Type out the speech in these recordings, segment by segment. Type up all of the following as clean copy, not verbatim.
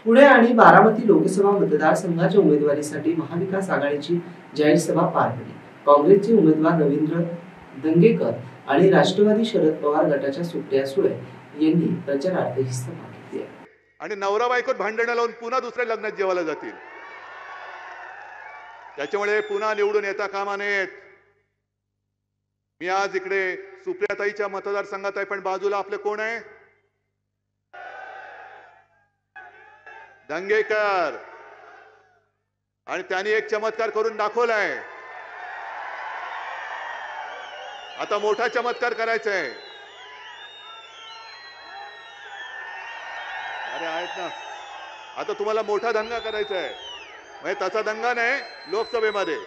पुणे आणि बारामती लोकसभा मतदारसंघाच्या उमेदवारीसाठी महाविकास आघाडीची जाहीर सभा पार पडली। काँग्रेसचे उमेदवार रवींद्र दंगेकर आणि राष्ट्रवादी शरद पवार गटाच्या सुप्रिया सुळे यांनी प्रचारार्थ ही सभा घेतली आणि नवरा बायकोत भांडणं लावून पुन्हा दुसऱ्या लग्नात जेवायला जातील। त्याच्यामुळे पुन्हा निवडून येता कामा नयेत। मी आज इकडे सुप्रियाताईच्या मतदारसंघात आहे, पण बाजूला आपले कोण आहे? दंगेकर। आणि त्यांनी एक चमत्कार करून दाखवलाय। आता मोठा चमत्कार करायचा आहे। अरे आहेत ना, आता तुम्हाला मोठा दंगा करायचा आहे। म्हणजे तसा दंगा नाही लोकसभेमध्ये।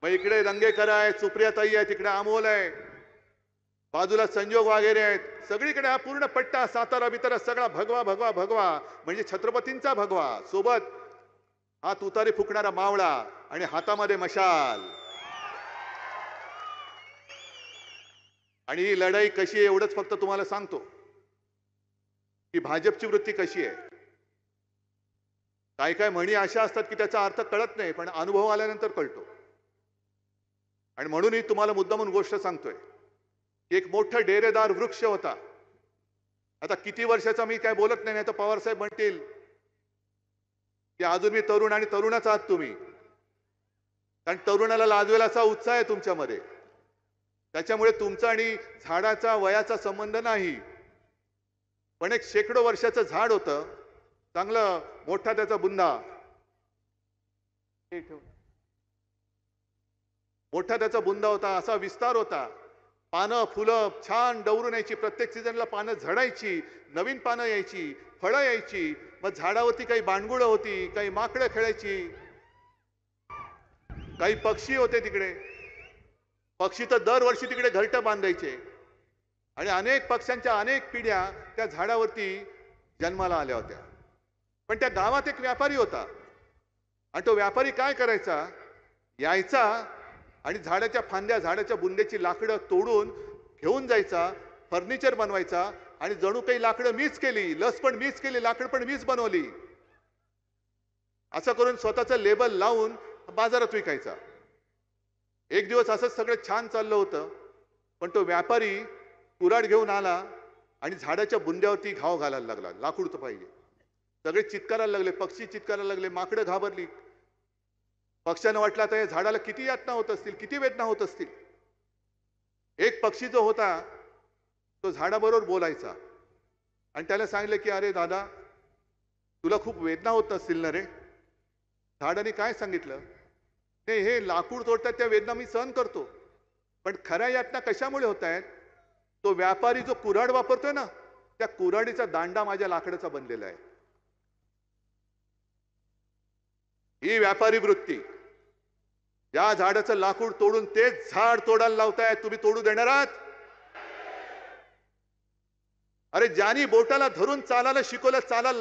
मग इकडे दंगेकर आहे, सुप्रियाताई आहे, तिकडे अमोल आहे, बाजूला संजोग वगैरे आहेत। सगळीकडे हा पूर्ण पट्टा सातारा बितारा सगळा भगवा भगवा भगवा, म्हणजे छत्रपतींचा भगवा, सोबत हा तुतारी फुकणारा मावळा आणि हातामध्ये मशाल। आणि ही लढाई कशी आहे एवढंच फक्त तुम्हाला सांगतो की भाजपची वृत्ती कशी आहे। काय काय म्हणी अशा असतात की त्याचा अर्थ कळत नाही, पण अनुभव आल्यानंतर कळतो। आणि म्हणूनही तुम्हाला मुद्दामून गोष्ट सांगतोय। एक मोठा डेरेदार वृक्ष होता। आता किती वर्षाचा मी काय बोलत नाही, तर पवार साहेब म्हणतील की अजून मी तरुण आणि तरुणच आहात तुम्ही, कारण तरुणाला लाजवेल असा उत्साह आहे तुमच्यामध्ये। त्याच्यामुळे तुमचा आणि झाडाचा वयाचा संबंध नाही, पण एक शेकडो वर्षाचं झाड होतं, चांगलं मोठा त्याचा बुंदा, मोठा त्याचा बुंदा होता, असा विस्तार होता। पानं फुलं छान डवरून यायची, प्रत्येक सीझनला पानं झडायची, नवीन पानं यायची, फळं यायची। मग झाडावरती काही बांडगुळं होती, काही माकडं खेळायची, काही पक्षी होते तिकडे। पक्षी तर दरवर्षी तिकडे घरटं बांधायचे आणि अनेक पक्ष्यांच्या अनेक पिढ्या त्या झाडावरती जन्माला आल्या होत्या। पण त्या गावात एक व्यापारी होता आणि तो व्यापारी काय करायचा, यायचा आणि झाडाच्या फांद्या, झाडाच्या बुंद्याची लाकडं तोडून घेऊन जायचा, फर्निचर बनवायचा आणि जणू काही लाकडं मीच केली, लस पण मीच केली, लाकड पण मीच बनवली, असं करून स्वतःचं लेबल लावून बाजारात विकायचा। एक दिवस असंच सगळं छान चाललं होतं, पण तो व्यापारी कुऱ्हाड घेऊन आला आणि झाडाच्या बुंद्यावरती घाव घालायला लागला, लाकूड तर पाहिजे। सगळे चित्कारायला लागले, पक्षी चित्कारायला लागले, माकडं घाबरली। पक्ष्यांना वाटलं आता या झाडाला किती यातना होत असतील, किती वेदना होत असतील। एक पक्षी जो होता तो झाडाबरोबर बोलायचा आणि त्याला सांगितलं की अरे दादा, तुला खूप वेदना होत असतील ना रे। झाडाने काय सांगितलं, नाही हे लाकूड तोडतात त्या वेदना मी सहन करतो, पण खऱ्या यातना कशामुळे होत आहेत, तो व्यापारी जो कुऱ्हाड वापरतोय ना, त्या कुऱ्हाडीचा दांडा माझ्या लाकडाचा बनलेला आहे। ही व्यापारी वृत्ती। या झाडाचं लाकूड तोडून तेच झाड तोडायला लावताय, तुम्ही तोडू देणार आहात? अरे ज्यांनी बोटाला धरून चालायला शिकवलं, चालायला